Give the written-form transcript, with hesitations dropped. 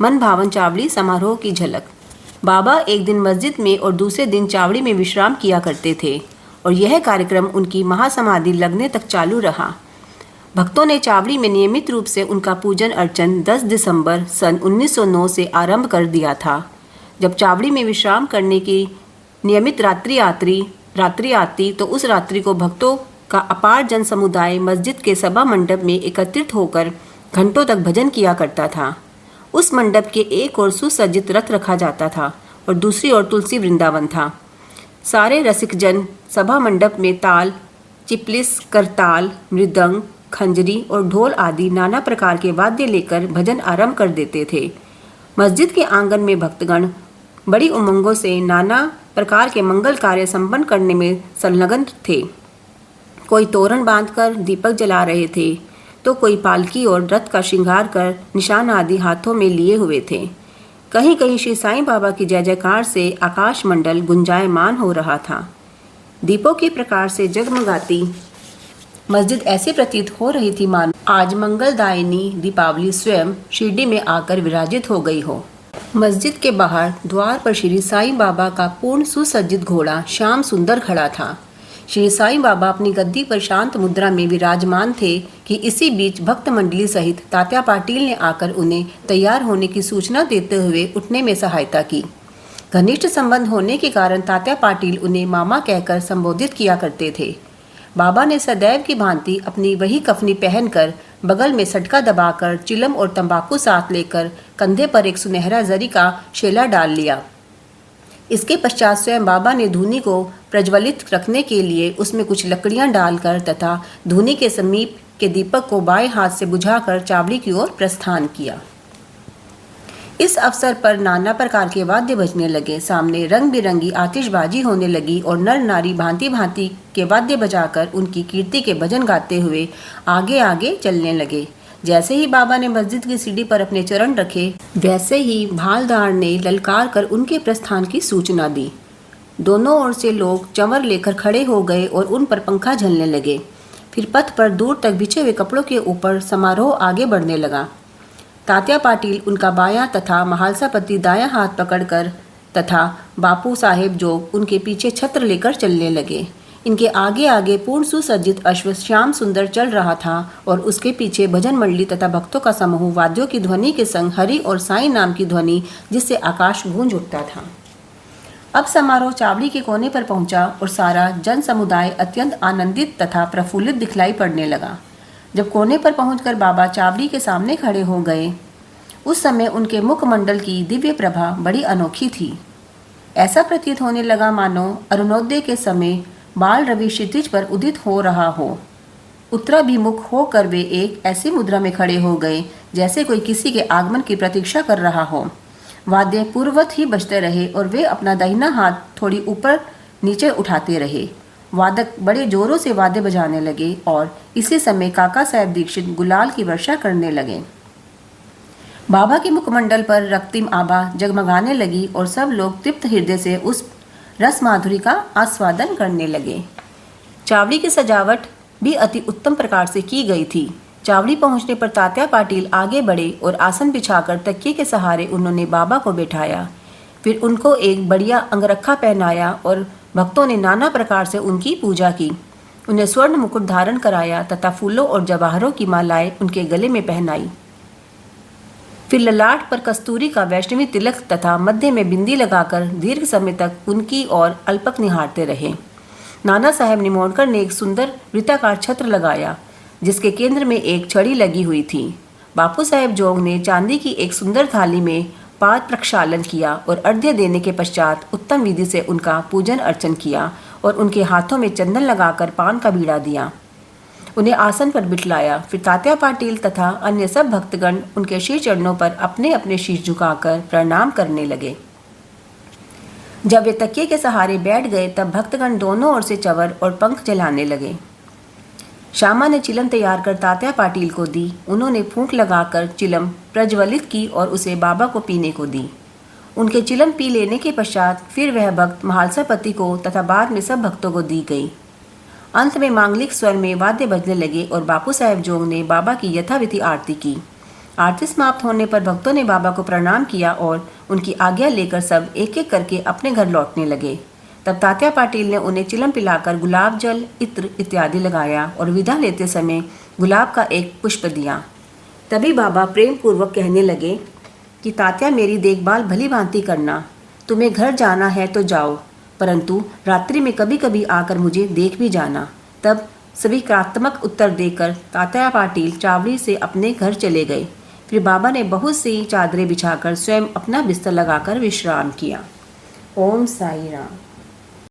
मन भावन चावड़ी समारोह की झलक। बाबा एक दिन मस्जिद में और दूसरे दिन चावड़ी में विश्राम किया करते थे और यह कार्यक्रम उनकी महासमाधि लगने तक चालू रहा। भक्तों ने चावड़ी में नियमित रूप से उनका पूजन अर्चन 10 दिसंबर सन 1909 से आरंभ कर दिया था। जब चावड़ी में विश्राम करने की नियमित रात्रि आती तो उस रात्रि को भक्तों का अपार जन समुदाय मस्जिद के सभा मंडप में एकत्रित होकर घंटों तक भजन किया करता था। उस मंडप के एक ओर सुसज्जित रथ रखा जाता था और दूसरी ओर तुलसी वृंदावन था। सारे रसिक जन सभा मंडप में ताल, चिपलिस, करताल, मृदंग, खंजरी और ढोल आदि नाना प्रकार के वाद्य लेकर भजन आरंभ कर देते थे। मस्जिद के आंगन में भक्तगण बड़ी उमंगों से नाना प्रकार के मंगल कार्य संपन्न करने में संलग्न थे। कोई तोरण बांधकर दीपक जला रहे थे तो कोई पालकी और रथ का श्रृंगार कर निशान आदि हाथों में लिए हुए थे। कहीं कहीं श्री साईं बाबा की जय जयकार से आकाश मंडल गुंजायमान हो रहा था। दीपों के प्रकार से जगमगाती मस्जिद ऐसी प्रतीत हो रही थी मानो आज मंगलदायिनी दीपावली स्वयं शिरडी में आकर विराजित हो गई हो। मस्जिद के बाहर द्वार पर श्री साईं बाबा का पूर्ण सुसज्जित घोड़ा श्याम सुंदर खड़ा था। श्री साईं बाबा अपनी गद्दी पर शांत मुद्रा में विराजमान थे कि इसी बीच भक्त मंडली सहित तात्या पाटिल ने आकर उन्हें तैयार होने की सूचना देते हुए उठने में सहायता की। घनिष्ठ संबंध होने के कारण तात्या पाटिल उन्हें मामा कहकर संबोधित किया करते थे। बाबा ने सदैव की भांति अपनी वही कफनी पहनकर बगल में सटका दबाकर चिलम और तंबाकू साथ लेकर कंधे पर एक सुनहरा जरी का शेला डाल लिया। इसके पश्चात स्वयं बाबा ने धूनी को प्रज्वलित रखने के लिए उसमें कुछ लकड़ियां डालकर तथा धूनी के समीप के दीपक को बाएं हाथ से बुझाकर चावड़ी की ओर प्रस्थान किया। इस अवसर पर नाना प्रकार के वाद्य बजने लगे। सामने रंग बिरंगी आतिशबाजी होने लगी और नर नारी भांति भांति के वाद्य बजाकर उनकी कीर्ति के भजन गाते हुए आगे आगे चलने लगे। जैसे ही बाबा ने मस्जिद की सीढ़ी पर अपने चरण रखे वैसे ही भालदार ने ललकार कर उनके प्रस्थान की सूचना दी। दोनों ओर से लोग चंवर लेकर खड़े हो गए और उन पर पंखा झलने लगे। फिर पथ पर दूर तक बिछे हुए कपड़ों के ऊपर समारोह आगे बढ़ने लगा। तात्या पाटिल उनका बायां तथा महालसापति दायां हाथ पकड़कर तथा बापू साहेब जोग उनके पीछे छत्र लेकर चलने लगे। इनके आगे आगे पूर्ण सुसज्जित अश्व श्याम सुंदर चल रहा था और उसके पीछे भजन मंडली तथा भक्तों का समूह वाद्यों की ध्वनि के संग हरि और साईं नाम की ध्वनि जिससे आकाश गूंज उठता था। अब समारोह चावड़ी के कोने पर पहुंचा और सारा जन समुदाय अत्यंत आनंदित तथा प्रफुल्लित दिखलाई पड़ने लगा। जब कोने पर पहुंचकर बाबा चावड़ी के सामने खड़े हो गए उस समय उनके मुखमंडल की दिव्य प्रभा बड़ी अनोखी थी। ऐसा प्रतीत होने लगा मानो अरुणोदय के समय बाल रवि क्षितिज पर उदित हो रहा हो। उत्तराभिमुख होकर वे एक ऐसी मुद्रा में खड़े हो गए जैसे कोई किसी के आगमन की प्रतीक्षा कर रहा हो। वाद्य पूर्ववत ही बजते रहे और वे अपना दाहिना हाथ थोड़ी ऊपर नीचे उठाते रहे। वादक बड़े जोरों से वाद्य बजाने लगे और इसी समय काका साहेब दीक्षित गुलाल की वर्षा करने लगे। बाबा के मुखमंडल पर रक्तिम आभा जगमगाने लगी और सब लोग तृप्त हृदय से उस रस माधुरी का आस्वादन करने लगे। चावड़ी की सजावट भी अति उत्तम प्रकार से की गई थी। चावड़ी पहुंचने पर तात्या पाटिल आगे बढ़े और आसन बिछाकर तकिए के सहारे उन्होंने बाबा को बैठाया। फिर उनको एक बढ़िया अंगरखा पहनाया और भक्तों ने नाना प्रकार से उनकी पूजा की। उन्हें स्वर्ण मुकुट धारण कराया तथा फूलों और जवाहरों की मालाएं उनके गले में पहनाई। फिर ललाट पर कस्तूरी का वैष्णवी तिलक तथा मध्य में बिंदी लगाकर दीर्घ समय तक उनकी ओर अल्पक निहारते रहे। नाना साहेब निमोणकर ने एक सुंदर वृत्ताकार छत्र लगाया जिसके केंद्र में एक छड़ी लगी हुई थी। बापू साहेब जोग ने चांदी की एक सुंदर थाली में पाद प्रक्षालन किया और अर्घ्य देने के पश्चात उत्तम विधि से उनका पूजन अर्चन किया और उनके हाथों में चंदन लगाकर पान का बीड़ा दिया। उन्हें आसन पर बिठलाया। फिर तात्या पाटिल तथा अन्य सब भक्तगण उनके शीश चरणों पर अपने अपने शीश झुकाकर प्रणाम करने लगे। जब वे तकिए के सहारे बैठ गए तब भक्तगण दोनों ओर से चंवर और पंख जलाने लगे। श्यामा ने चिलम तैयार कर तात्या पाटिल को दी। उन्होंने फूंक लगाकर चिलम प्रज्वलित की और उसे बाबा को पीने को दी। उनके चिलम पी लेने के पश्चात फिर वह भक्त महालसापति को तथा बाद में सब भक्तों को दी गई। अंत में मांगलिक स्वर में वाद्य बजने लगे और बापू साहेब जोग ने बाबा की यथाविधि आरती की। आरती समाप्त होने पर भक्तों ने बाबा को प्रणाम किया और उनकी आज्ञा लेकर सब एक एक करके अपने घर लौटने लगे। तब तात्या पाटिल ने उन्हें चिलम पिलाकर गुलाब जल, इत्र इत्यादि लगाया और विदा लेते समय गुलाब का एक पुष्प दिया। तभी बाबा प्रेम पूर्वक कहने लगे कि तात्या, मेरी देखभाल भली भांति करना। तुम्हें घर जाना है तो जाओ, परंतु रात्रि में कभी कभी आकर मुझे देख भी जाना। तब स्वीकारात्मक उत्तर देकर तात्या पाटिल चावड़ी से अपने घर चले गए। फिर बाबा ने बहुत सी चादरें बिछाकर स्वयं अपना बिस्तर लगाकर विश्राम किया। ओम साई राम।